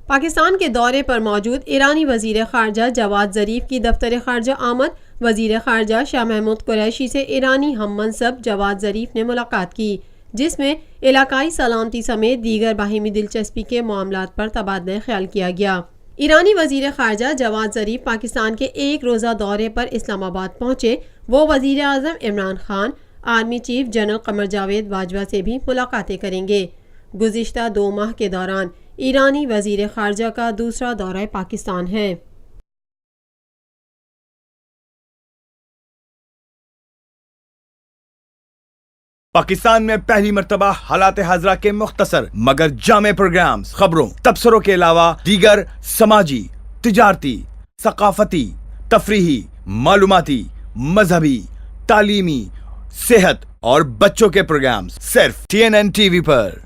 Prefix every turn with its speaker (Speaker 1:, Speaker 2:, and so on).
Speaker 1: پاکستان کے دورے پر موجود ایرانی وزیر خارجہ جواد ظریف کی دفتر خارجہ آمد۔ وزیر خارجہ شاہ محمود قریشی سے ایرانی ہم منصب جواد ظریف نے ملاقات کی، جس میں علاقائی سلامتی سمیت دیگر باہمی دلچسپی کے معاملات پر تبادلہ خیال کیا گیا۔ ایرانی وزیر خارجہ جواد ظریف پاکستان کے ایک روزہ دورے پر اسلام آباد پہنچے۔ وہ وزیر اعظم Imran Khan, army chief general Qamar Javed Bajwa سے بھی ملاقاتیں کریں گے۔ گزشتہ 2 ماہ کے دوران ایرانی وزیر خارجہ کا دوسرا دورہ پاکستان ہے۔
Speaker 2: پاکستان میں پہلی مرتبہ حالات حاضرہ کے مختصر مگر جامع پروگرامز، خبروں، تبصروں کے علاوہ دیگر سماجی، تجارتی، ثقافتی، تفریحی، معلوماتی، مذہبی، تعلیمی، صحت اور بچوں کے پروگرامز صرف TNN TV پر۔